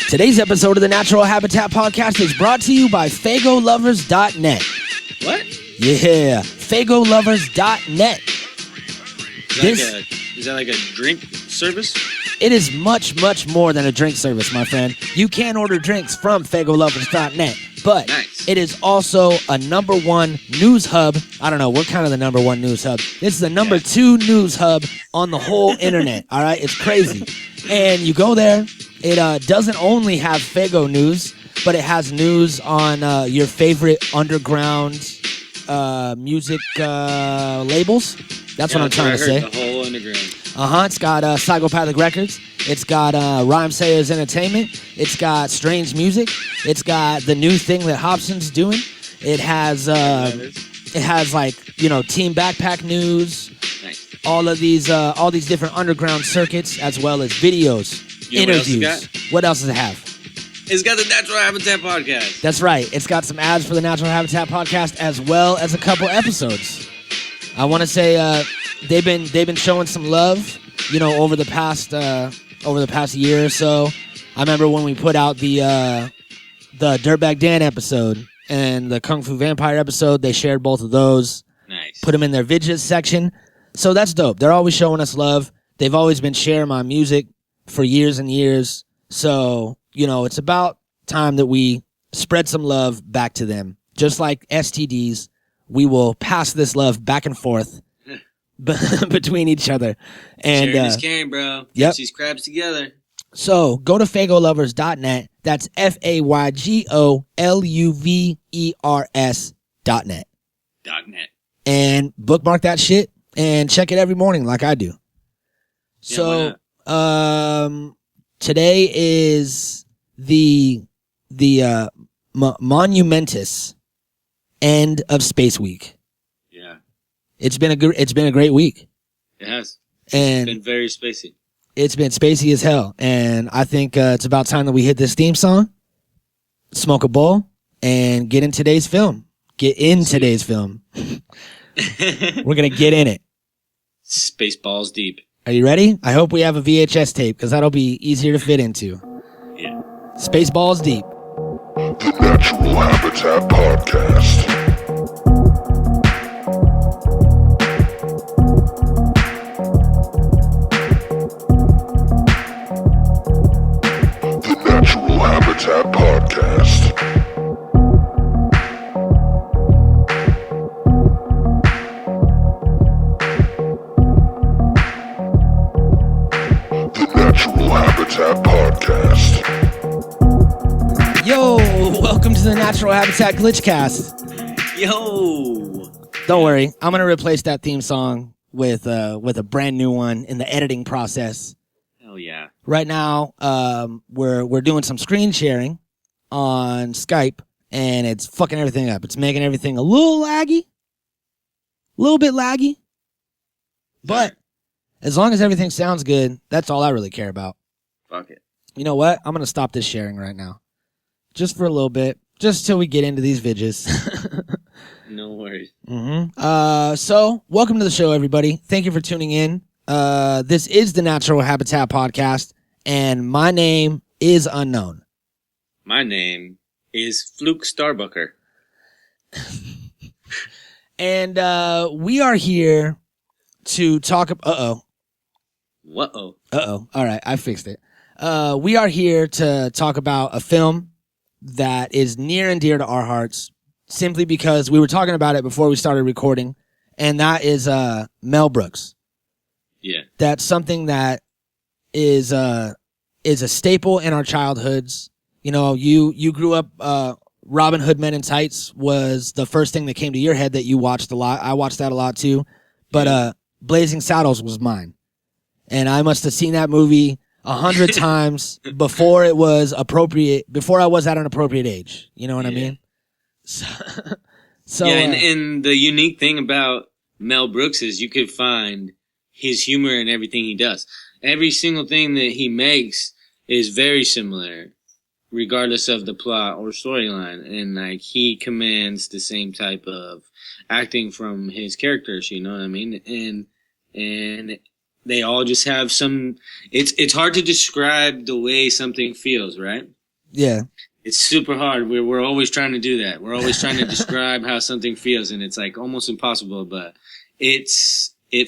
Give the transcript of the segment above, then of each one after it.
Today's episode of the Natural Habitat Podcast is brought to you by FagoLovers.net. What? Yeah, FagoLovers.net. Is that like a drink service? It is much, much more than a drink service, my friend. You can order drinks from FagoLovers.net, but It is also a number one news hub. I don't know, we're kind of the number one news hub. This is the number two news hub on the whole internet, all right? It's crazy. And you go there, it doesn't only have Fago news, but it has news on your favorite underground music labels. That's what I'm trying to say. The whole underground. It's got Psychopathic Records. It's got Rhyme Sayers Entertainment. It's got Strange Music. It's got the new thing that Hobson's doing. It has like, Team Backpack News. Nice. All these different underground circuits, as well as videos, interviews. What else does it have? It's got the Natural Habitat Podcast. That's right. It's got some ads for the Natural Habitat Podcast, as well as a couple episodes. I want to say they've been showing some love, over the past year or so. I remember when we put out the Dirtbag Dan episode and the Kung Fu Vampire episode. They shared both of those. Nice. Put them in their vidges section. So that's dope. They're always showing us love. They've always been sharing my music for years and years. So, it's about time that we spread some love back to them. Just like STDs, we will pass this love back and forth between each other. And sharing is caring, bro. Yep. Get these crabs together. So go to FagoLovers.net. That's FagoLuvers.net. .net. And bookmark that shit and check it every morning like I do. So, today is the monumentous end of Space Week. Yeah. It's been a great week. It has. And it's been very spacey. It's been spacey as hell. And I think it's about time that we hit this theme song, smoke a bowl, and get in today's film. Today's film. We're going to get in it. Spaceballs deep. Are you ready? I hope we have a VHS tape because that'll be easier to fit into. Yeah. Spaceballs deep. The Natural Habitat Podcast. The Natural Habitat Podcast. Natural Habitat Podcast. Yo, welcome to the Natural Habitat Glitchcast. Yo. Don't worry, I'm gonna replace that theme song with a brand new one in the editing process. Hell yeah. Right now, we're doing some screen sharing on Skype, and it's fucking everything up. It's making everything a little bit laggy, but as long as everything sounds good, that's all I really care about. Fuck it. You know what? I'm going to stop this sharing right now. Just for a little bit. Just till we get into these vidges. No worries. So, welcome to the show, everybody. Thank you for tuning in. This is the Natural Habitat Podcast, and my name is unknown. My name is Fluke Starbucker. And we are here to talk about... Uh-oh. All right, I fixed it. We are here to talk about a film that is near and dear to our hearts, simply because we were talking about it before we started recording, and that is Mel Brooks. Yeah. That's something that is a staple in our childhoods. You grew up, Robin Hood Men in Tights was the first thing that came to your head that you watched a lot. I watched that a lot too. But Blazing Saddles was mine. And I must have seen that movie 100 times before it was appropriate, before I was at an appropriate age. You know what I mean? So and the unique thing about Mel Brooks is you could find his humor in everything he does. Every single thing that he makes is very similar, regardless of the plot or storyline. And he commands the same type of acting from his characters, you know what I mean? And they all just have some, it's hard to describe the way something feels, right? Yeah. It's super hard. We're always trying to do that. We're always trying to describe how something feels, and it's like almost impossible. But it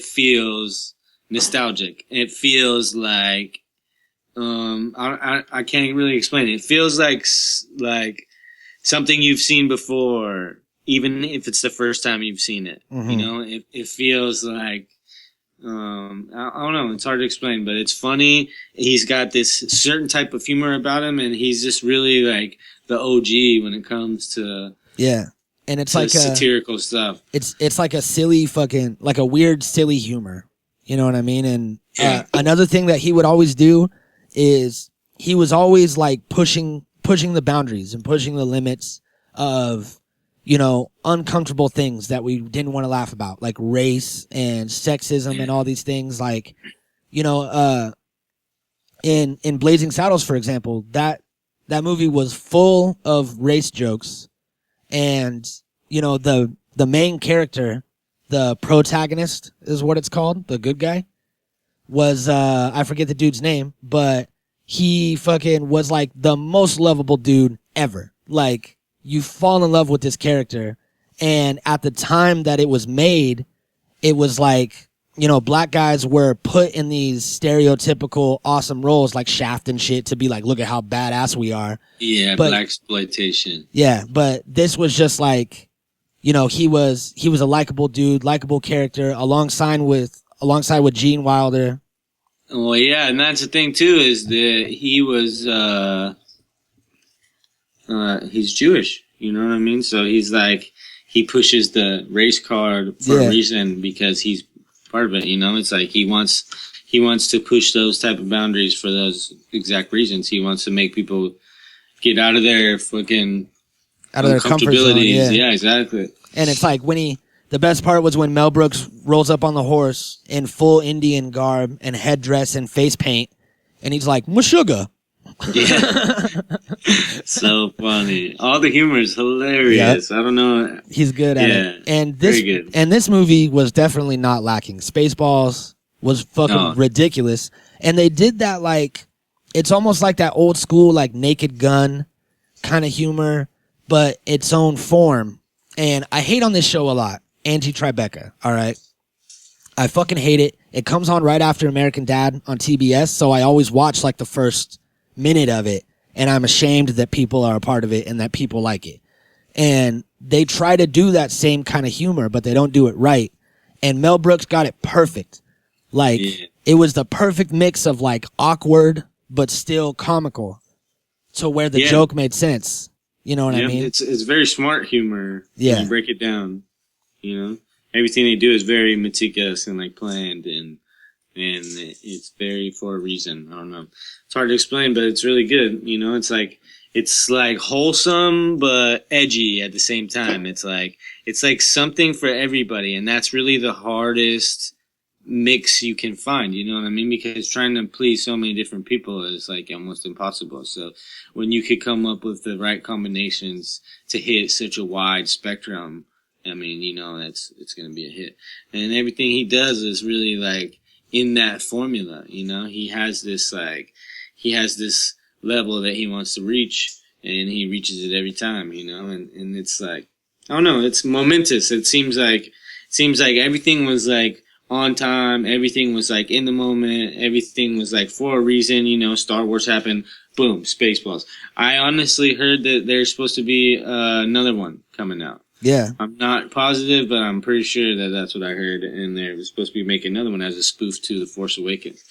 feels nostalgic. It feels like I can't really explain it. It feels like something you've seen before, even if it's the first time you've seen it. Mm-hmm. You know, it feels like. I don't know. It's hard to explain, but it's funny. He's got this certain type of humor about him, and he's just really like the OG when it comes to and it's like satirical stuff. It's like a silly fucking like a weird silly humor. You know what I mean? And another thing that he would always do is he was always like pushing the boundaries and pushing the limits of, you know, uncomfortable things that we didn't want to laugh about, like race and sexism and all these things. Like, you know, in Blazing Saddles, for example, that movie was full of race jokes, and you know, the main character, the protagonist is what it's called, the good guy, was I forget the dude's name, but he fucking was like the most lovable dude ever. Like, you fall in love with this character, and at the time that it was made, it was like, you know, black guys were put in these stereotypical awesome roles like Shaft and shit to be like, look at how badass we are. Yeah, but, black exploitation. Yeah, but this was just like, you know, he was a likable dude, likable character alongside with Gene Wilder. Well, yeah, and that's the thing too, is that he was he's Jewish, you know what I mean? So he's like, he pushes the race card for a reason, because he's part of it, you know? It's like he wants to push those type of boundaries for those exact reasons. He wants to make people get out of their fucking comfort zone. Yeah, exactly. And it's like the best part was when Mel Brooks rolls up on the horse in full Indian garb and headdress and face paint, and he's like, "Meshuggah." Yeah. So funny. All the humor is hilarious. Yep. I don't know. He's good at it. And this movie was definitely not lacking. Spaceballs was fucking ridiculous. And they did that like, it's almost like that old school like Naked Gun kind of humor, but its own form. And I hate on this show a lot. Anti-Tribeca, all right? I fucking hate it. It comes on right after American Dad on TBS, so I always watch like the first minute of it, and I'm ashamed that people are a part of it and that people like it. And they try to do that same kind of humor, but they don't do it right. And Mel Brooks got it perfect. Like, it was the perfect mix of like awkward but still comical, to where the joke made sense. You know what I mean? It's very smart humor. Yeah, when you break it down. You know, everything they do is very meticulous and like planned, and it's very for a reason. I don't know. It's hard to explain, but it's really good. You know, it's like wholesome but edgy at the same time. It's like something for everybody, and that's really the hardest mix you can find. You know what I mean? Because trying to please so many different people is like almost impossible. So when you could come up with the right combinations to hit such a wide spectrum, I mean, you know, it's going to be a hit. And everything he does is really like in that formula, you know. He has this level that he wants to reach, and he reaches it every time, you know. And it's like, I don't know, it's momentous. It seems like everything was like on time, everything was like in the moment, everything was like for a reason, you know. Star Wars happened, boom, Spaceballs. I honestly heard that there's supposed to be another one coming out. Yeah. I'm not positive, but I'm pretty sure that that's what I heard, and they're supposed to be making another one as a spoof to The Force Awakens.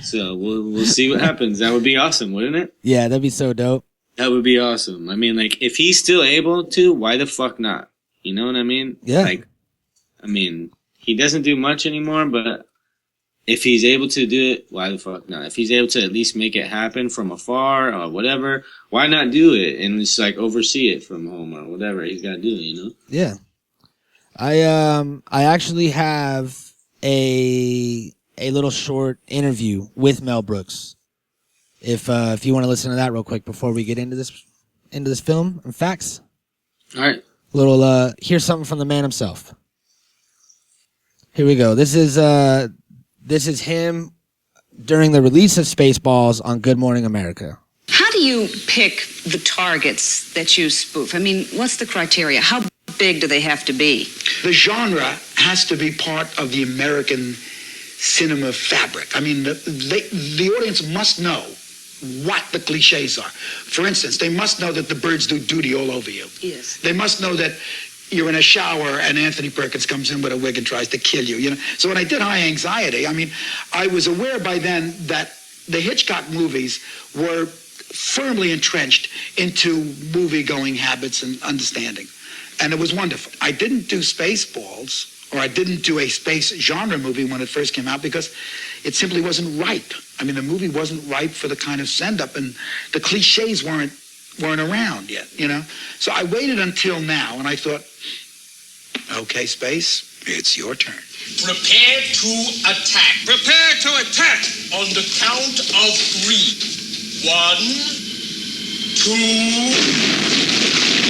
So we'll see what happens. That would be awesome, wouldn't it? Yeah, that'd be so dope. That would be awesome. I mean, like, if he's still able to, why the fuck not? You know what I mean? Yeah. Like, I mean, he doesn't do much anymore, but if he's able to do it, why the fuck not? If he's able to at least make it happen from afar or whatever, why not do it and just like oversee it from home or whatever he's got to do, you know? Yeah. I actually have a little short interview with Mel Brooks. If you want to listen to that real quick before we get into this film and facts. All right. Here's something from the man himself. Here we go. This is him during the release of Spaceballs on Good Morning America. How do you pick the targets that you spoof? I mean, what's the criteria? How big do they have to be? The genre has to be part of the American cinema fabric. I mean, the audience must know what the cliches are. For instance, they must know that the birds do duty all over you. Yes. They must know that you're in a shower and Anthony Perkins comes in with a wig and tries to kill you. So when I did High Anxiety, I mean, I was aware by then that the Hitchcock movies were firmly entrenched into movie-going habits and understanding. And it was wonderful. I didn't do Spaceballs, or I didn't do a space genre movie when it first came out because it simply wasn't ripe. I mean, the movie wasn't ripe for the kind of send-up, and the cliches weren't around yet, So I waited until now, and I thought, okay, Space, it's your turn. Prepare to attack. Prepare to attack on the count of 3. 1, 2.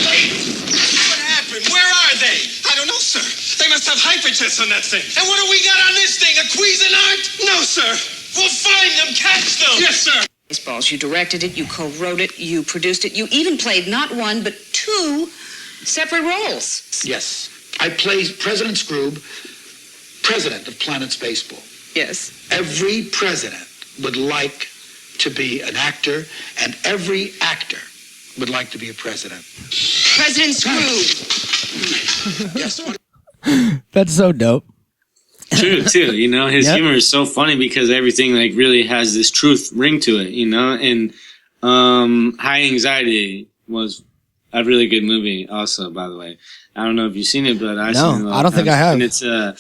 Wait! What happened? Where are they? I don't know, sir. They must have hyperjets on that thing. And what do we got on this thing? A Cuisinart? No, sir. We'll find them, catch them. Yes, sir. Spaceballs, you directed it, you co-wrote it, you produced it, you even played not one, but 2 separate roles. Yes. I played President Scroob, president of Planet Spaceball. Yes. Every president would like to be an actor, and every actor would like to be a president. President Scroob. Yes. That's so dope. True, too. His humor is so funny because everything really has this truth ring to it, and High Anxiety was a really good movie also, by the way. I don't know if you've seen it, but I've seen it. No, I don't think I have. And it's a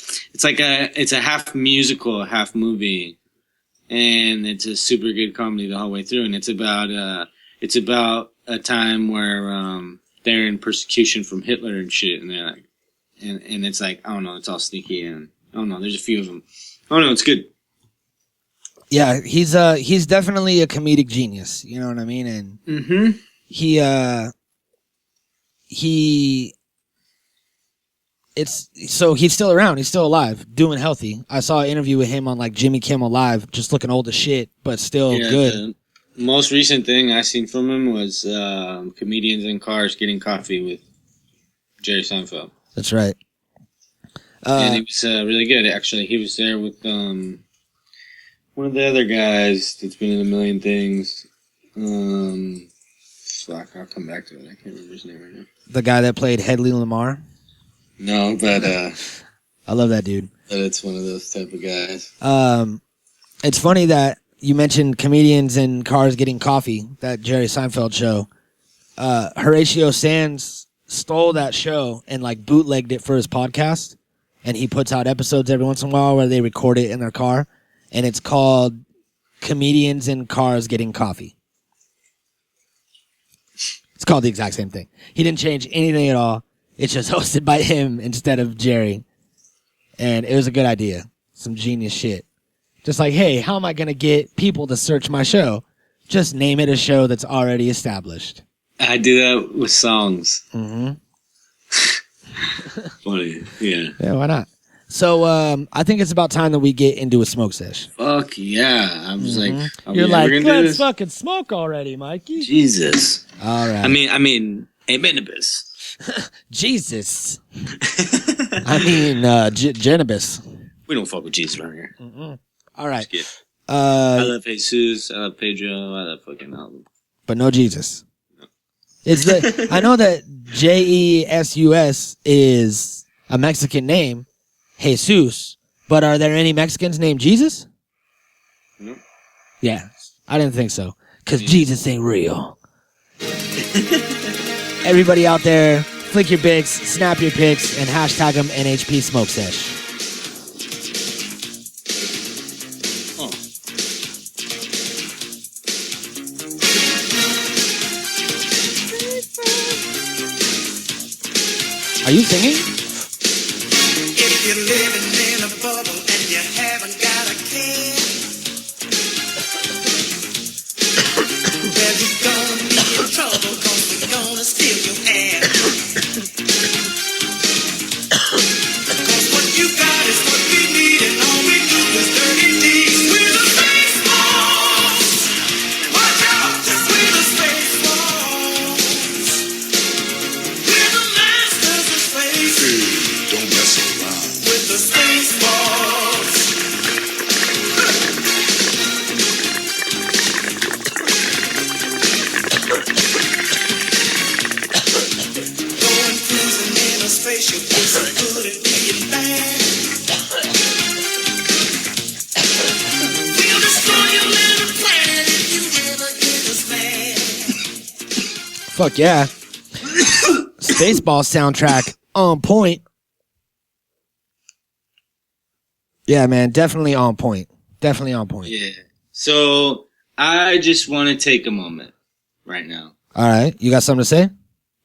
half musical, half movie. And it's a super good comedy the whole way through. And it's about a time where, they're in persecution from Hitler and shit. And they're and it's I don't know, it's all sneaky. And I don't know, there's a few of them. Oh no, it's good. Yeah, he's definitely a comedic genius. You know what I mean? And he's still around. He's still alive, doing healthy. I saw an interview with him on Jimmy Kimmel Live, just looking old as shit, but still good. The most recent thing I seen from him was Comedians in Cars Getting Coffee with Jerry Seinfeld. That's right. And he was really good, actually. He was there with one of the other guys that's been in a million things. Fuck, I'll come back to it. I can't remember his name right now. The guy that played Hedley Lamar? No, but I love that dude. But it's one of those type of guys. It's funny that you mentioned Comedians in Cars Getting Coffee, that Jerry Seinfeld show. Horatio Sands stole that show and bootlegged it for his podcast, and he puts out episodes every once in a while where they record it in their car, and it's called Comedians in Cars Getting Coffee. It's called the exact same thing. He didn't change anything at all. It's just hosted by him instead of Jerry. And it was a good idea. Some genius shit. Just hey, how am I going to get people to search my show? Just name it a show that's already established. I do that with songs. Mm-hmm. Funny, yeah. Yeah, why not? So I think it's about time that we get into a smoke sesh. Fuck yeah. I was You're let's fucking smoke already, Mikey. Jesus. All right. I mean, Abenibus. Jesus. I mean, Genibus. We don't fuck with Jesus around here. Mm-mm. All right. I love Jesus. I love Pedro. I love fucking album. But no Jesus. No. I know that Jesus is a Mexican name, Jesus. But are there any Mexicans named Jesus? No. Yeah, I didn't think so. Because Jesus ain't real. Everybody out there, flick your bics, snap your pics, and hashtag them NHP Smoke Sesh. Oh. Are you singing? If you're living in a bubble and you haven't got a care, well, you're gonna be in trouble, 'cause we're gonna steal your air. 'Cause what you got is what we need, and all we do is dirty deeds. We're the Spaceballs. Watch out, 'cause we're the Fuck yeah. Spaceballs soundtrack on point. Yeah, man, definitely on point. Definitely on point. Yeah. So I just want to take a moment right now. All right, you got something to say?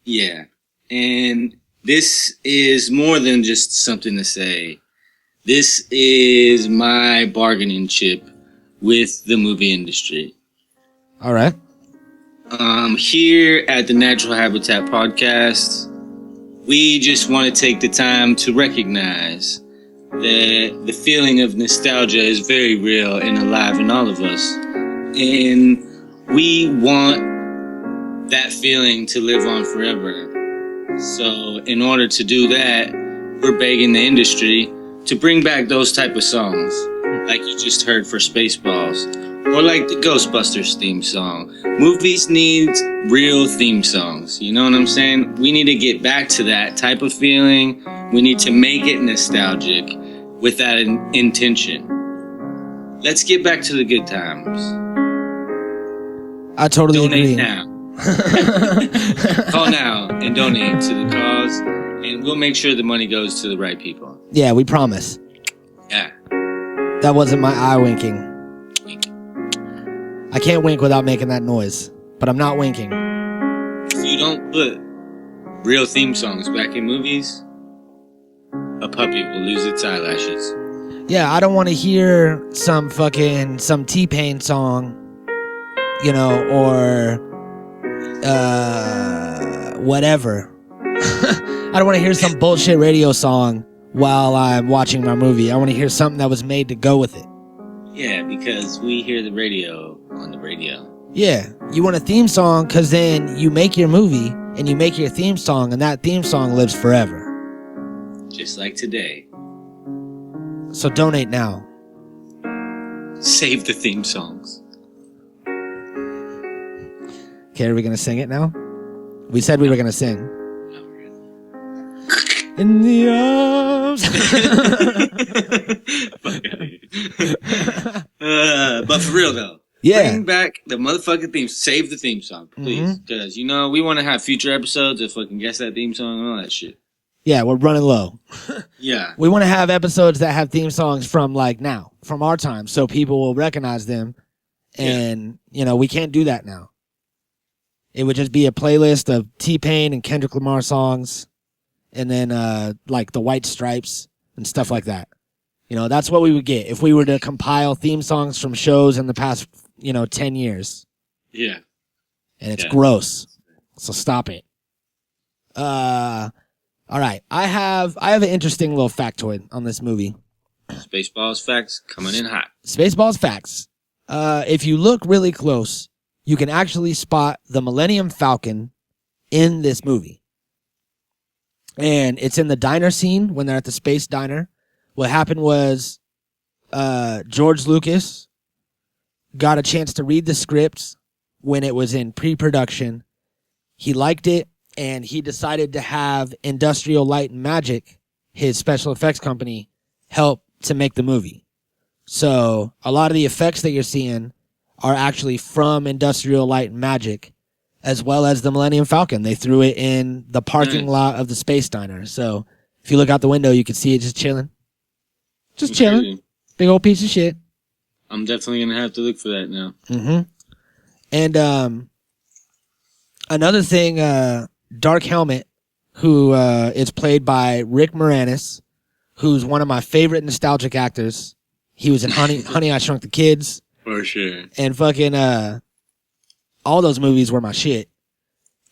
Yeah. And this is more than just something to say. This is my bargaining chip with the movie industry. All right. Here at the Natural Habitat Podcast, we just want to take the time to recognize that the feeling of nostalgia is very real and alive in all of us. And we want that feeling to live on forever. So in order to do that, we're begging the industry to bring back those type of songs, like you just heard for Spaceballs, or like the Ghostbusters theme song. Movies need real theme songs, you know what I'm saying? We need to get back to that type of feeling. We need to make it nostalgic with that intention. Let's get back to the good times. I totally Donate agree. now. Call now and donate to the cause, and we'll make sure the money goes to the right people. Yeah, we promise. Yeah. That wasn't my eye winking. I can't wink without making that noise, but I'm not winking. If you don't put real theme songs back in movies, a puppy will lose its eyelashes. Yeah, I don't want to hear some T-Pain song, you know, or whatever. I don't want to hear some bullshit radio song while I'm watching my movie. I want to hear something that was made to go with it. Yeah, because we hear the radio on the radio. Yeah, you want a theme song because then you make your movie and you make your theme song, and that theme song lives forever. Just like today. So donate now. Save the theme songs. Okay, are we going to sing it now? We said we were going to sing. In the arms. But for real though. Yeah. Bring back the motherfucking theme. Save the theme song, please. Because, you know, we want to have future episodes of fucking guess that theme song and all that shit. Yeah, we're running low. Yeah. We want to have episodes that have theme songs from like now, from our time, so people will recognize them. And, you know, we can't do that now. It would just be a playlist of T-Pain and Kendrick Lamar songs, and then like the White Stripes and stuff like that. You know, that's what we would get if we were to compile theme songs from shows in the past, 10 years. Yeah. And it's gross. So stop it. All right. I have an interesting little factoid on this movie. Spaceballs facts coming in hot. Spaceballs facts. If you look really close, you can actually spot the Millennium Falcon in this movie. And it's in the diner scene when they're at the space diner. What happened was George Lucas got a chance to read the script when it was in pre-production. He liked it, and he decided to have Industrial Light and Magic, his special effects company, help to make the movie. So a lot of the effects that you're seeing are actually from Industrial Light and Magic, as well as the Millennium Falcon. They threw it in the parking lot of the space diner. So if you look out the window, you can see it just chilling. Just chilling. Big old piece of shit. I'm definitely going to have to look for that now. Mm-hmm. And another thing, Dark Helmet, who is played by Rick Moranis, who's one of my favorite nostalgic actors. He was in Honey, I Shrunk the Kids. For sure. And fucking all those movies were my shit.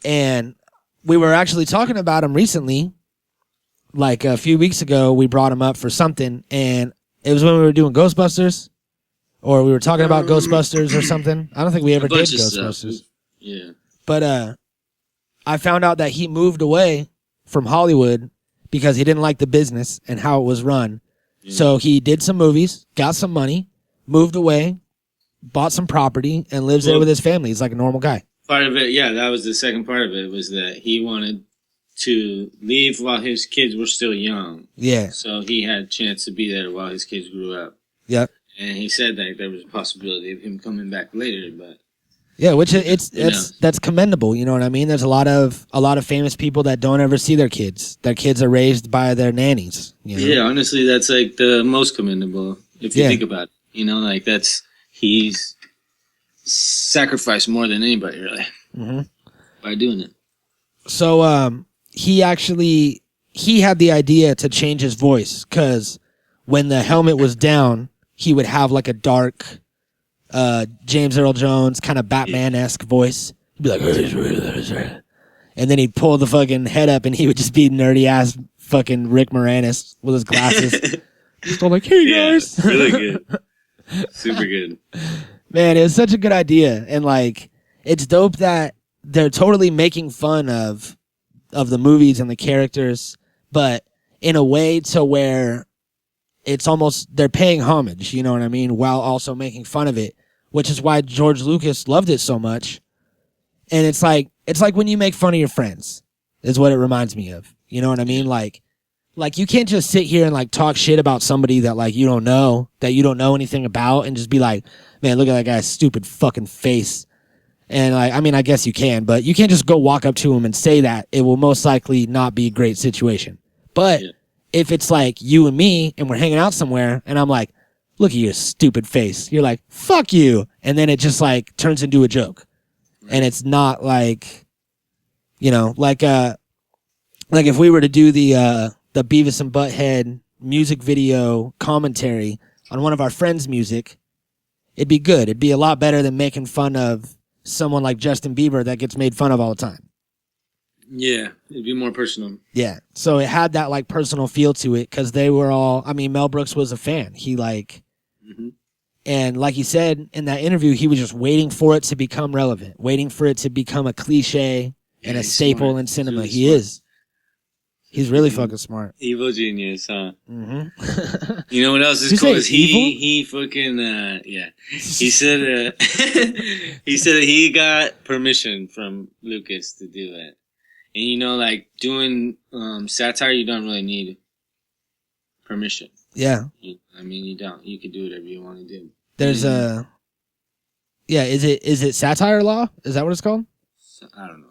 And we were actually talking about him recently. Like a few weeks ago, we brought him up for something, and it was when we were doing Ghostbusters, or we were talking about Ghostbusters or something. I don't think we ever did Ghostbusters. Stuff. Yeah. But I found out that he moved away from Hollywood because he didn't like the business and how it was run. Yeah. So he did some movies, got some money, moved away, bought some property, and lives there with his family. He's like a normal guy. Part of it, yeah, that was the second part of it, was that he wanted to leave while his kids were still young. Yeah. So he had a chance to be there while his kids grew up. Yep. And he said that there was a possibility of him coming back later, but Yeah, which that's commendable. You know what I mean? There's a lot of famous people that don't ever see their kids. Their kids are raised by their nannies. You know? Yeah, honestly, that's like the most commendable if you think about it. You know, like he's sacrificed more than anybody really by doing it. So he had the idea to change his voice because when the helmet was down, he would have like a dark James Earl Jones kind of Batman-esque voice. He'd be like, and then he'd pull the fucking head up and he would just be nerdy ass fucking Rick Moranis with his glasses. Just all like, hey guys. Really good. Super good. Man, it was such a good idea. And like, it's dope that they're totally making fun of the movies and the characters, but in a way to where it's almost, they're paying homage, you know what I mean? While also making fun of it, which is why George Lucas loved it so much. And it's like when you make fun of your friends is what it reminds me of. You know what I mean? Like you can't just sit here and like talk shit about somebody that like you don't know anything about and just be like, man, look at that guy's stupid fucking face. And like, I mean, I guess you can, but you can't just go walk up to him and say that. It will most likely not be a great situation. But if it's like you and me and we're hanging out somewhere and I'm like, look at your stupid face. You're like, fuck you. And then it just like turns into a joke. And it's not like, you know, like if we were to do the Beavis and Butthead music video commentary on one of our friends' music, it'd be good. It'd be a lot better than making fun of someone like Justin Bieber that gets made fun of all the time. Yeah, it'd be more personal. Yeah, so it had that like personal feel to it because they were all, I mean, Mel Brooks was a fan. He like, and like he said in that interview, he was just waiting for it to become relevant, waiting for it to become a cliche and a staple in cinema. Really is. He's really fucking smart. Evil genius, huh? You know what else is cool? Is he fucking He said he said that he got permission from Lucas to do it, and you know, like doing satire, you don't really need permission. Yeah, I mean, you don't. You can do whatever you want to do. There's is it satire law? Is that what it's called? I don't know.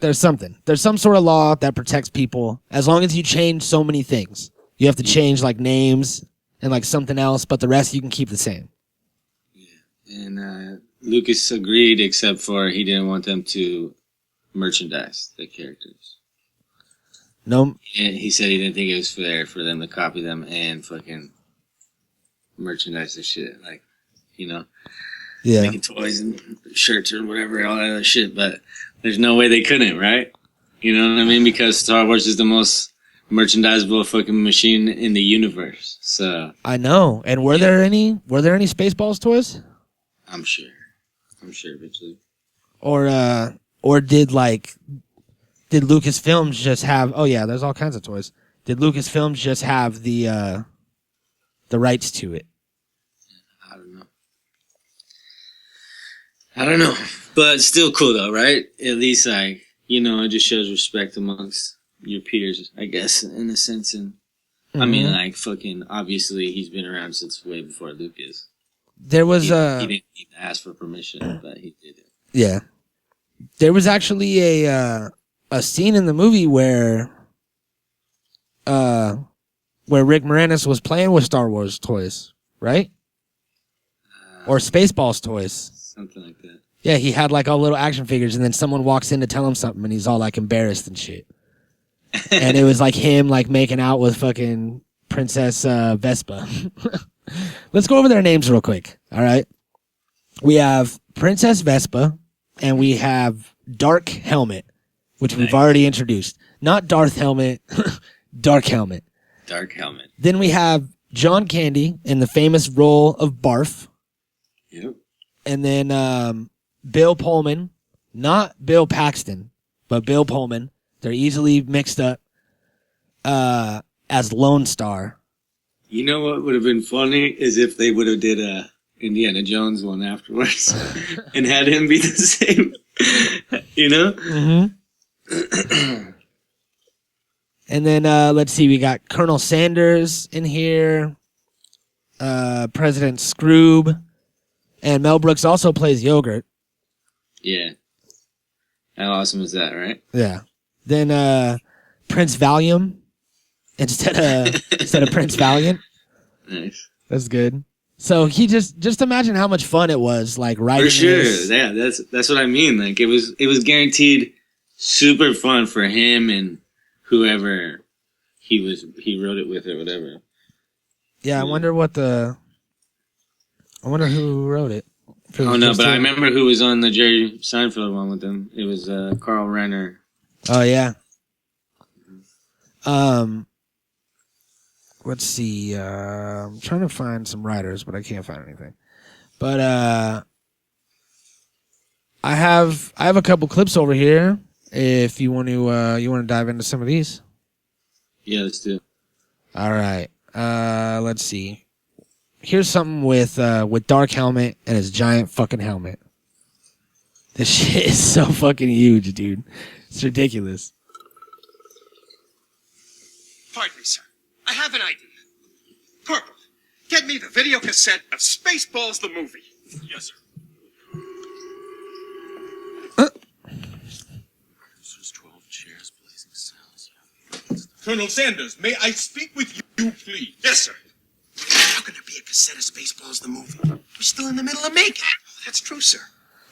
There's some sort of law that protects people as long as you change so many things. You have to change like names and like something else, but the rest you can keep the same. Yeah, and Lucas agreed, except for he didn't want them to merchandise the characters. No, and he said he didn't think it was fair for them to copy them and fucking merchandise the shit, like, you know, making toys and shirts or whatever, all that other shit, but. There's no way they couldn't, right? You know what I mean? Because Star Wars is the most merchandisable fucking machine in the universe. So I know. And were there any Spaceballs toys? I'm sure eventually. Or did Lucasfilms just have? Oh yeah, there's all kinds of toys. Did Lucasfilms just have the rights to it? I don't know. But still cool though, right? At least like, you know, it just shows respect amongst your peers, I guess, in a sense. And I mean, like, fucking, obviously he's been around since way before Lucas. There was he didn't need to ask for permission, but he did it. Yeah. There was actually a scene in the movie where Rick Moranis was playing with Star Wars toys, right? Or Spaceballs toys. Something like that. Yeah, he had like all little action figures, and then someone walks in to tell him something, and he's all like embarrassed and shit. And it was like him like making out with fucking Princess Vespa. Let's go over their names real quick. All right. We have Princess Vespa, and we have Dark Helmet, which we've already introduced. Not Darth Helmet, Dark Helmet. Dark Helmet. Then we have John Candy in the famous role of Barf. Yep. And then Bill Pullman, not Bill Paxton, but Bill Pullman. They're easily mixed up as Lone Star. You know what would have been funny is if they would have did a Indiana Jones one afterwards and had him be the same, you know? Mm-hmm. And then let's see, we got Colonel Sanders in here, President Scroob, and Mel Brooks also plays Yogurt. Yeah. How awesome is that, right? Yeah. Then Prince Valium instead of Prince Valiant. Nice. That's good. So he just imagine how much fun it was, like writing. For sure. this. Yeah, that's what I mean. Like it was guaranteed super fun for him and whoever he wrote it with or whatever. Yeah, I wonder who wrote it. Oh no, but I remember who was on the Jerry Seinfeld one with them. It was Carl Reiner. Oh yeah. Let's see. I'm trying to find some writers, but I can't find anything. But I have a couple clips over here. If you want to dive into some of these. Yeah, let's do it. All right. Let's see. Here's something with Dark Helmet and his giant fucking helmet. This shit is so fucking huge, dude. It's ridiculous. Pardon me, sir. I have an idea. Corporal, get me the video cassette of Spaceballs the movie. Yes, sir. There's 12 chairs, blazing cells. Colonel Sanders, may I speak with you, please? Yes, sir. How can there be a cassette of Spaceballs the movie? We're still in the middle of making it. Oh, that's true, sir.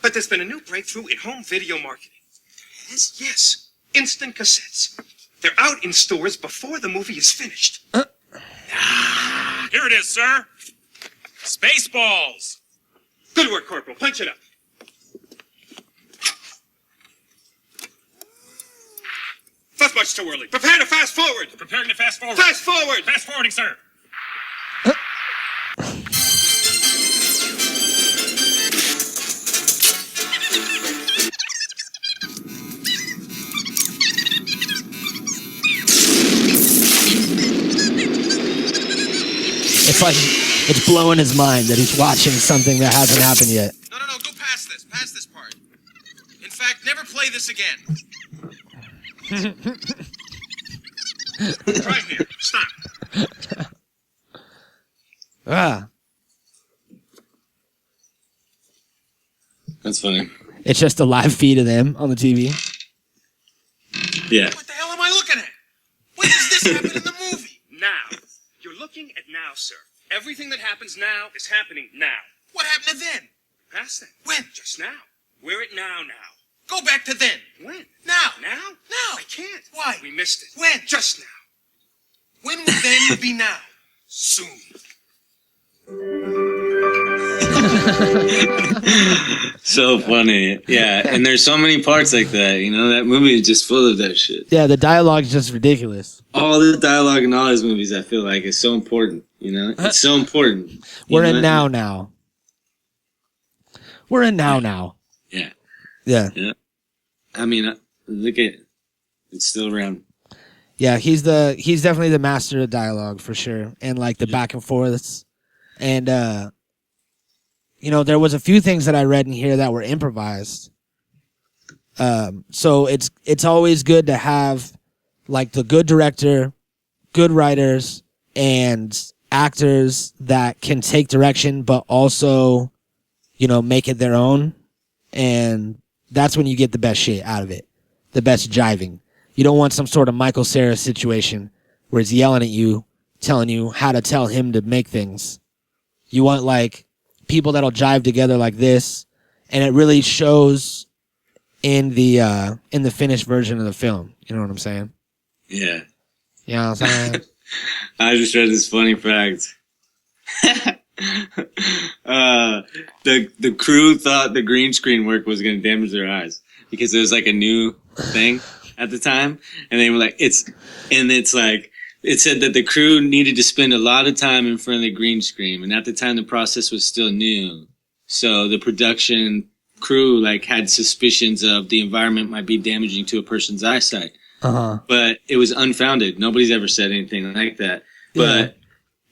But there's been a new breakthrough in home video marketing. Yes? Yes, instant cassettes. They're out in stores before the movie is finished. Here it is, sir. Spaceballs. Good work, Corporal. Punch it up. That's much too early. Prepare to fast forward. Preparing to fast forward. Fast forward. Fast forwarding, sir. It's like it's blowing his mind that he's watching something that hasn't happened yet. No, go past this. Past this part. In fact, never play this again. Right here. Stop. Ah, That's funny. it's just a live feed of them on the TV. Yeah. What the hell am I looking at? When does this happen in the movie? Now. You're looking at now, sir. Everything that happens now is happening now. What happened to then? Past then. When? Just now. We're at now. Go back to then. When? Now. Now? Now. I can't. Why? We missed it. When? Just now. When will then be now? Soon. So funny. Yeah, and there's so many parts like that. You know, that movie is just full of that shit. Yeah, the dialogue's just ridiculous. All the dialogue in all his movies, I feel like, is so important. You know, it's so important. We're You in know? now. We're in now. Yeah. Yeah. Yeah. I mean, look at it's still around. Yeah, he's definitely the master of dialogue for sure. And like the back and forths. And you know, there was a few things that I read in here that were improvised. So it's always good to have like the good director, good writers, and actors that can take direction but also, you know, make it their own. And that's when you get the best shit out of it. The best jiving. You don't want some sort of Michael Cera situation where he's yelling at you, telling you how to tell him to make things. You want like people that'll jive together like this, and it really shows in the finished version of the film. You know what I'm saying? Yeah. You know what I'm saying? I just read this funny fact. The crew thought the green screen work was going to damage their eyes because it was like a new thing at the time, and they were like, it said that the crew needed to spend a lot of time in front of the green screen, and at the time the process was still new, so the production crew like had suspicions of the environment might be damaging to a person's eyesight. But it was unfounded. Nobody's ever said anything like that. But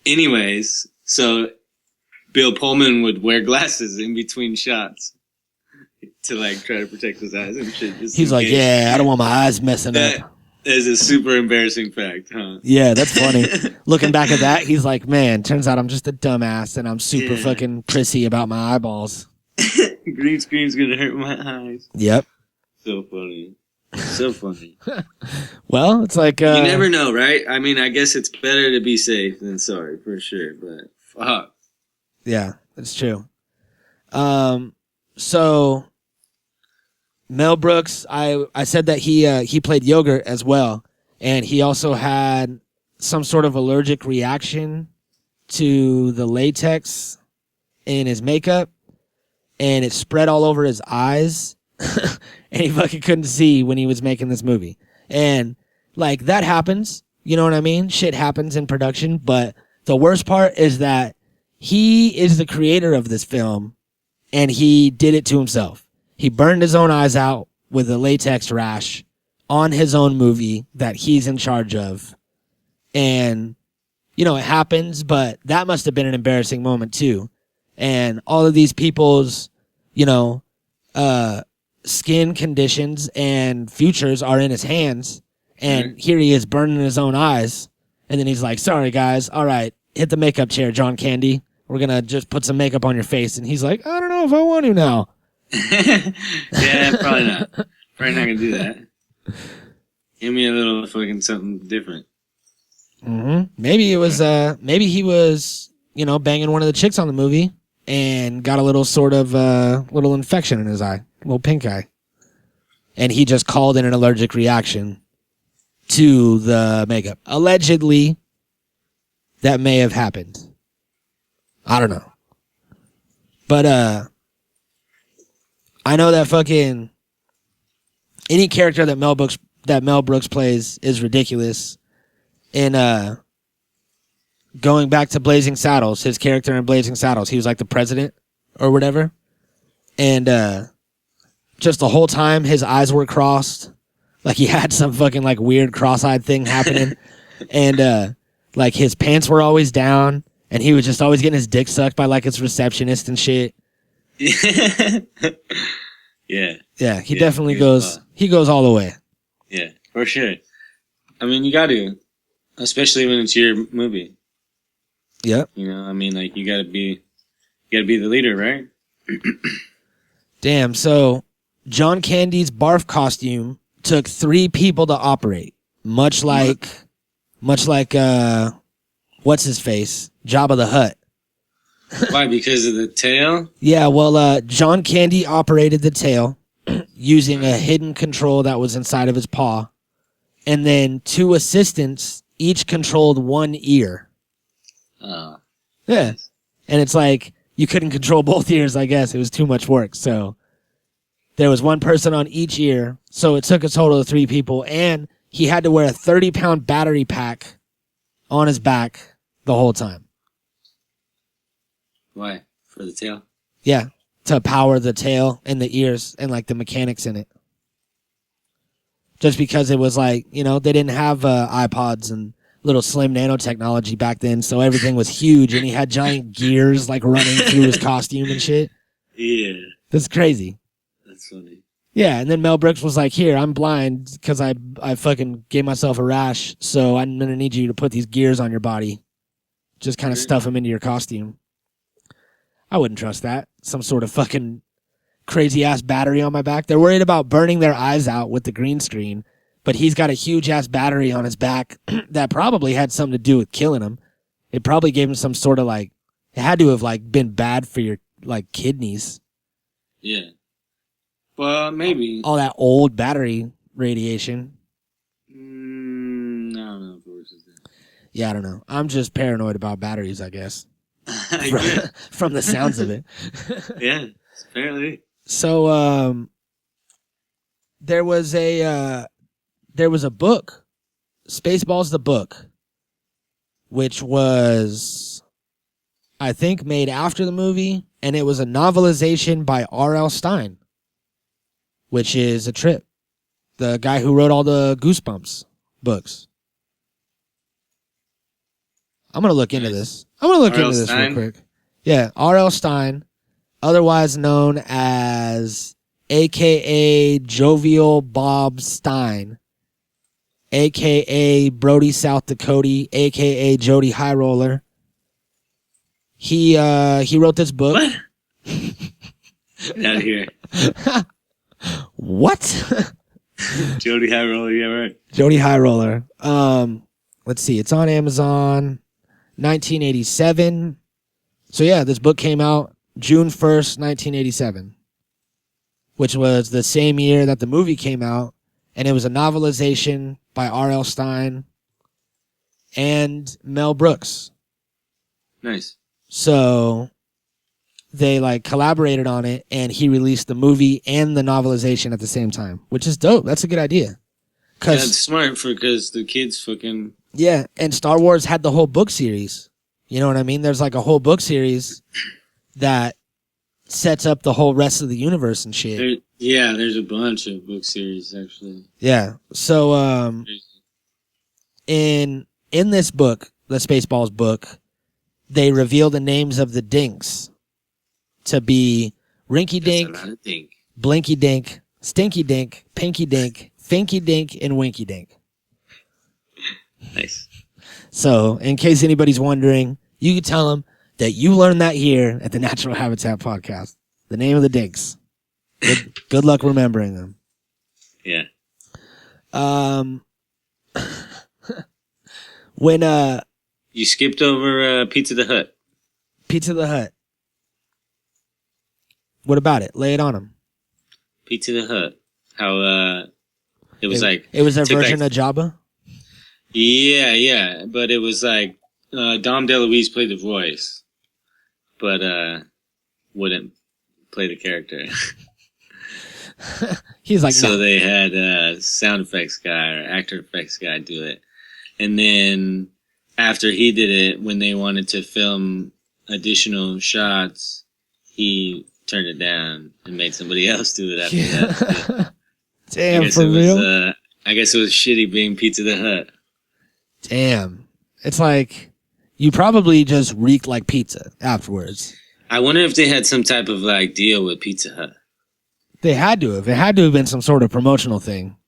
anyways, so Bill Pullman would wear glasses in between shots to like try to protect his eyes and shit. He's like, yeah, I don't want my eyes messing up. That is a super embarrassing fact, huh? Yeah, that's funny. Looking back at that, he's like, man, turns out I'm just a dumbass and I'm super fucking prissy about my eyeballs. Green screen's gonna hurt my eyes. Yep. So funny. So funny. Well, it's like you never know, right? I mean, I guess it's better to be safe than sorry, for sure. But fuck. Yeah, that's true. So Mel Brooks, I said that he played yogurt as well, and he also had some sort of allergic reaction to the latex in his makeup, and it spread all over his eyes, and he fucking couldn't see when he was making this movie. And like that happens, you know what I mean? Shit happens in production, but the worst part is that he is the creator of this film, and he did it to himself. He burned his own eyes out with a latex rash on his own movie that he's in charge of. And, you know, it happens, but that must have been an embarrassing moment too. And all of these people's, you know, skin conditions and futures are in his hands. And here he is burning his own eyes. And then he's like, sorry guys. All right. Hit the makeup chair, John Candy. We're going to just put some makeup on your face. And he's like, I don't know if I want to now. Yeah, probably not. Probably not going to do that. Give me a little fucking something different. Mm-hmm. Maybe it was, maybe he was, you know, banging one of the chicks on the movie and got a little sort of, little infection in his eye, a little pink eye. And he just called in an allergic reaction to the makeup. Allegedly, that may have happened. I don't know. But, I know that fucking any character that Mel Brooks plays is ridiculous. And going back to Blazing Saddles, his character in Blazing Saddles, he was like the president or whatever. And just the whole time his eyes were crossed. Like he had some fucking like weird cross-eyed thing happening. And like his pants were always down, and he was just always getting his dick sucked by like his receptionist and shit. Yeah. Yeah, he definitely goes, he goes all the way. Yeah, for sure. I mean, you got to, especially when it's your movie. Yep. You know, I mean, like you got to be the leader, right? Damn. So John Candy's barf costume took 3 people to operate, much like what's his face, Jabba the Hutt. Why? Because of the tail? Yeah, well, John Candy operated the tail using a hidden control that was inside of his paw. And then 2 assistants each controlled 1 ear. Oh. Yeah. And it's like, you couldn't control both ears, I guess. It was too much work. So there was 1 person on each ear. So it took a total of 3 people. And he had to wear a 30-pound battery pack on his back the whole time. Why? For the tail? Yeah, to power the tail and the ears and like the mechanics in it. Just because it was like, you know, they didn't have iPods and little slim nanotechnology back then, so everything was huge, and he had giant gears like running through his costume and shit. Yeah. That's crazy. That's funny. Yeah, and then Mel Brooks was like, here, I'm blind because I fucking gave myself a rash, so I'm going to need you to put these gears on your body. Just kind of stuff them into your costume. I wouldn't trust that. Some sort of fucking crazy-ass battery on my back. They're worried about burning their eyes out with the green screen, but he's got a huge-ass battery on his back that probably had something to do with killing him. It probably gave him some sort of, like, it had to have, like, been bad for your, like, kidneys. Yeah. Well, maybe. All that old battery radiation. I don't know if it works with that. Yeah, I don't know. I'm just paranoid about batteries, I guess. Yeah. From the sounds of it. Yeah, apparently. So, there was a book, Spaceballs the book, which was, I think, made after the movie, and it was a novelization by R.L. Stine, which is a trip. The guy who wrote all the Goosebumps books. I'm going to look into this. Real quick. Yeah, R.L. Stine, otherwise known as a.k.a. Jovial Bob Stein, a.k.a. Brody South Dakota, a.k.a. Jody High Roller. He wrote this book. What? Out here. What? Jody High Roller, yeah, right. Jody High Roller. Let's see. It's on Amazon. 1987. So yeah, this book came out June 1st, 1987, which was the same year that the movie came out, and it was a novelization by R.L. Stine and Mel Brooks. Nice. So they like collaborated on it, and he released the movie and the novelization at the same time, which is dope. That's a good idea. Yeah, it's smart because the kids fucking... Yeah, and Star Wars had the whole book series. You know what I mean? There's like a whole book series that sets up the whole rest of the universe and shit. There's a bunch of book series, actually. Yeah. So, in this book, the Spaceballs book, they reveal the names of the dinks to be Rinky Dink, Blinky Dink, Stinky Dink, Pinky Dink, Finky Dink, and Winky Dink. Nice. So, in case anybody's wondering, you can tell them that you learned that here at the Natural Habitat Podcast. The name of the dinks. Good luck remembering them. Yeah. When you skipped over Pizza the Hut. Pizza the Hut. What about it? Lay it on them. Pizza the Hut. How it was it was a version of Jabba? Yeah, but it was like Dom DeLuise played the voice, but wouldn't play the character. He's like, so no. They had a sound effects guy or actor effects guy do it, and then after he did it, when they wanted to film additional shots, he turned it down and made somebody else do it after that. Damn, for real? I guess it was shitty being Pizza the Hut. Damn. It's like, you probably just reeked like pizza afterwards. I wonder if they had some type of like deal with Pizza Hut. They had to have. It had to have been some sort of promotional thing.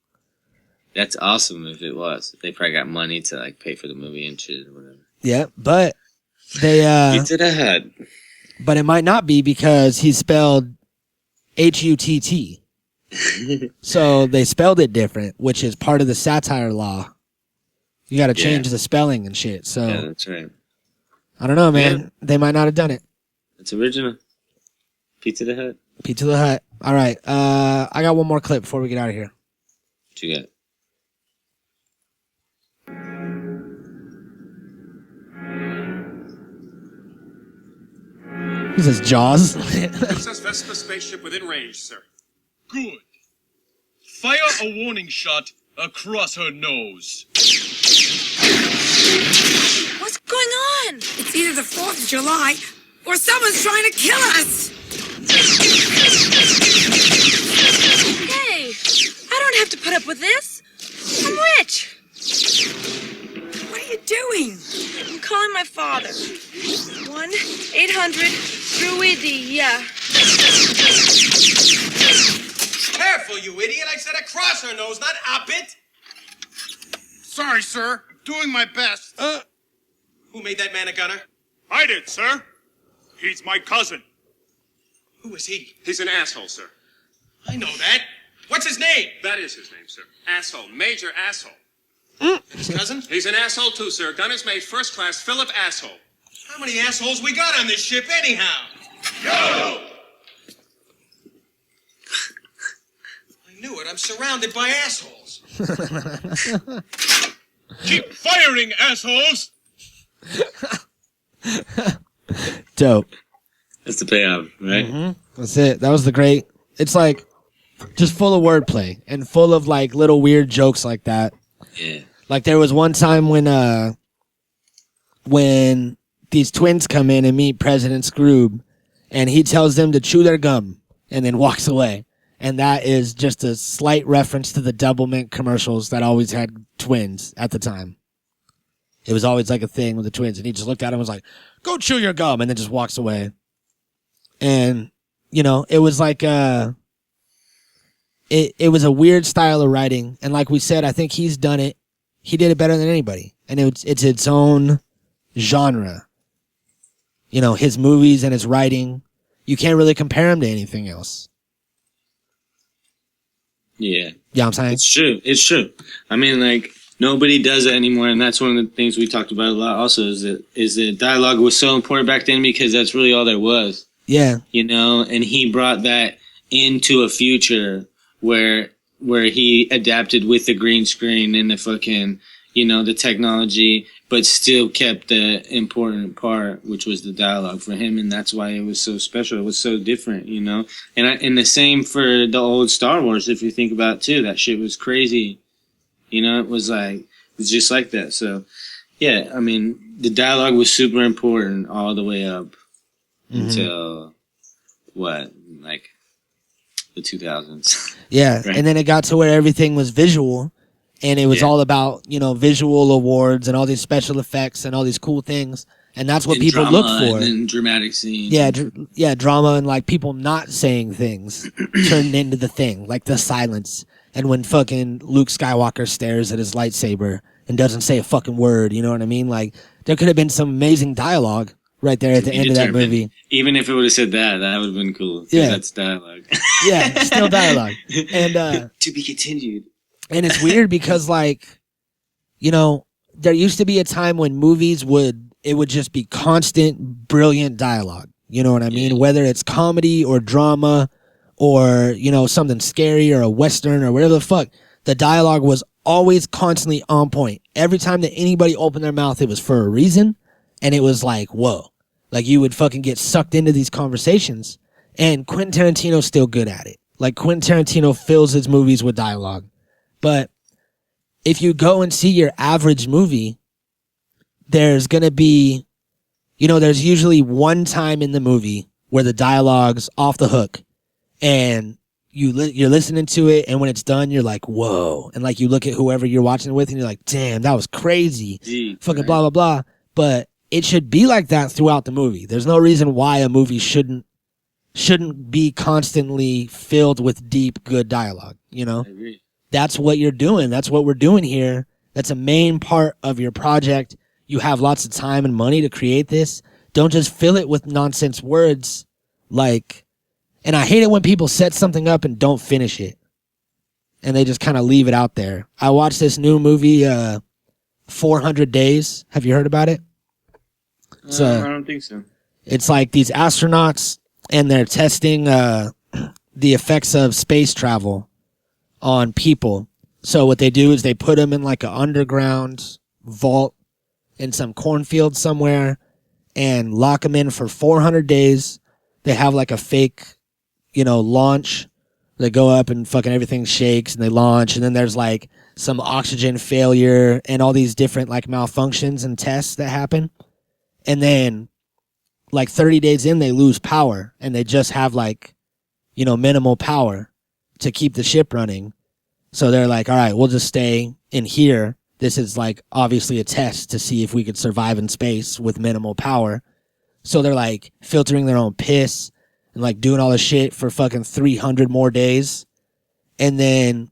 That's awesome if it was. They probably got money to like pay for the movie and shit or whatever. Yeah, but they Pizza the Hut. But it might not be because he spelled Hutt. So they spelled it different, which is part of the satire law. You got to change the spelling and shit. So yeah, that's right. I don't know, man. Yeah. They might not have done it. It's original. Pizza the Hut. Pizza the Hut. All right. I got one more clip before we get out of here. What you got? This is Jaws. Princess Vespa spaceship within range, sir. Good. Fire a warning shot across her nose. What's going on? It's either the 4th of July or someone's trying to kill us. Hey, I don't have to put up with this. I'm rich. What are you doing? I'm calling my father. 1-800-THRUIDIA. Careful, you idiot. I said across her nose, not up it. Sorry, sir. Doing my best. Who made that man a gunner? I did, sir. He's my cousin. Who is he? He's an asshole, sir. I know that. What's his name? That is his name, sir. Asshole. Major asshole. His cousin? He's an asshole, too, sir. Gunners made first class Philip Asshole. How many assholes we got on this ship, anyhow? Go! I knew it. I'm surrounded by assholes. Keep firing, assholes! Dope. That's the payoff, right? Mm-hmm. That's it. That was the great. It's like just full of wordplay and full of like little weird jokes like that. Yeah. Like there was one time when these twins come in and meet President Scroob, and he tells them to chew their gum and then walks away. And that is just a slight reference to the Double Mint commercials that always had twins at the time. It was always like a thing with the twins, and he just looked at him and was like, "Go chew your gum," and then just walks away. And, you know, it was like it was a weird style of writing. And like we said, I think he's done it. He did it better than anybody. And it's its own genre. You know, his movies and his writing. You can't really compare him to anything else. Yeah. Yeah, I'm saying? It's true. It's true. I mean, like, nobody does it anymore, and that's one of the things we talked about a lot also, is that dialogue was so important back then because that's really all there was. Yeah. You know, and he brought that into a future where he adapted with the green screen and the fucking, you know, the technology, but still kept the important part, which was the dialogue for him, and that's why it was so special. It was so different, you know. And the same for the old Star Wars, if you think about it too. That shit was crazy. You know, it was just like that. So, yeah, I mean, the dialogue was super important all the way up until like the 2000s. Yeah, right? and then it got to where everything was visual, and it was all about, you know, visual awards and all these special effects and all these cool things, and that's what people look for. And dramatic scenes. Yeah, drama and like people not saying things turned into the thing, like the silence. And when fucking Luke Skywalker stares at his lightsaber and doesn't say a fucking word, you know what I mean? Like, there could have been some amazing dialogue right there at the end of that movie. Even if it would have said that would have been cool. Yeah. That's dialogue. Yeah, still dialogue. And to be continued. And it's weird because, like, you know, there used to be a time when movies would just be constant, brilliant dialogue. You know what I mean? Whether it's comedy or drama or, you know, something scary or a Western or whatever the fuck, the dialogue was always constantly on point. Every time that anybody opened their mouth, it was for a reason. And it was like, whoa. Like, you would fucking get sucked into these conversations. And Quentin Tarantino's still good at it. Like, Quentin Tarantino fills his movies with dialogue. But if you go and see your average movie, there's going to be, you know, there's usually one time in the movie where the dialogue's off the hook. And you're listening to it, and when it's done, you're like, whoa. And like, you look at whoever you're watching it with, and you're like, damn, that was crazy. Deep, fucking right? blah, blah, blah. But it should be like that throughout the movie. There's no reason why a movie shouldn't be constantly filled with deep, good dialogue, you know? I agree. That's what you're doing. That's what we're doing here. That's a main part of your project. You have lots of time and money to create this. Don't just fill it with nonsense words like, and I hate it when people set something up and don't finish it. And they just kind of leave it out there. I watched this new movie, 400 Days. Have you heard about it? I don't think so. It's like these astronauts, and they're testing the effects of space travel on people. So what they do is they put them in like an underground vault in some cornfield somewhere and lock them in for 400 days. They have like a fake, you know, launch. They go up and fucking everything shakes and they launch. And then there's like some oxygen failure and all these different like malfunctions and tests that happen. And then like 30 days in, they lose power and they just have like, you know, minimal power to keep the ship running. So they're like, all right, we'll just stay in here. This is like obviously a test to see if we could survive in space with minimal power. So they're like filtering their own piss and like doing all this shit for fucking 300 more days. And then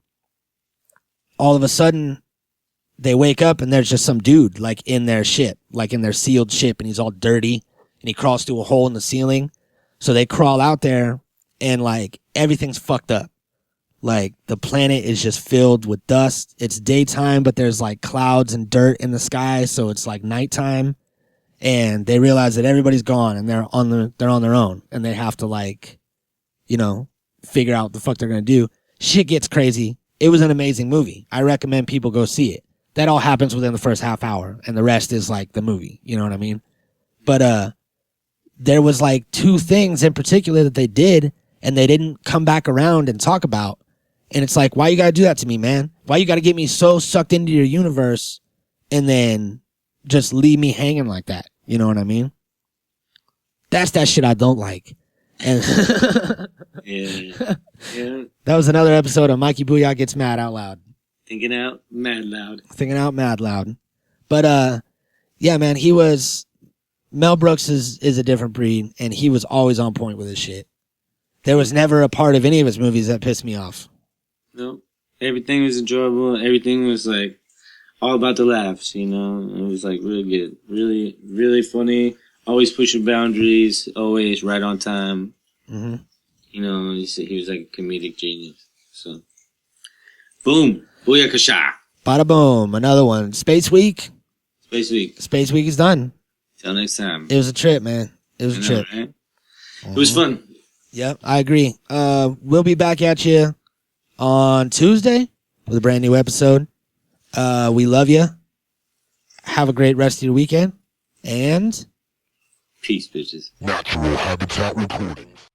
all of a sudden they wake up and there's just some dude like in their ship, like in their sealed ship, and he's all dirty and he crawls through a hole in the ceiling. So they crawl out there and like everything's fucked up. Like the planet is just filled with dust. It's daytime, but there's like clouds and dirt in the sky. So it's like nighttime. And they realize that everybody's gone and they're on their own, and they have to like, you know, figure out what the fuck they're going to do. Shit gets crazy. It was an amazing movie. I recommend people go see it. That all happens within the first half hour, and the rest is like the movie. You know what I mean? But, there was like two things in particular that they did, and they didn't come back around and talk about. And it's like, why you gotta do that to me, man? Why you gotta get me so sucked into your universe and then just leave me hanging like that? You know what I mean? That's that shit I don't like. And yeah. That was another episode of Mikey Booyah Gets Mad Out Loud. Thinking out mad loud. But yeah, man, Mel Brooks is a different breed, and he was always on point with his shit. There was never a part of any of his movies that pissed me off. No, everything was enjoyable. Everything was like all about the laughs, you know. It was like really good, really, really funny. Always pushing boundaries. Always right on time. Mm-hmm. You know, he said he was like a comedic genius. So, boom, booyakasha. Bada boom, another one. Space Week. Space Week. Space Week is done. Till next time. It was a trip, man. It was a trip. Right? It was fun. Yep, I agree. We'll be back at you on Tuesday with a brand new episode. We love you. Have a great rest of your weekend. And peace, bitches. Natural Habitat Recordings.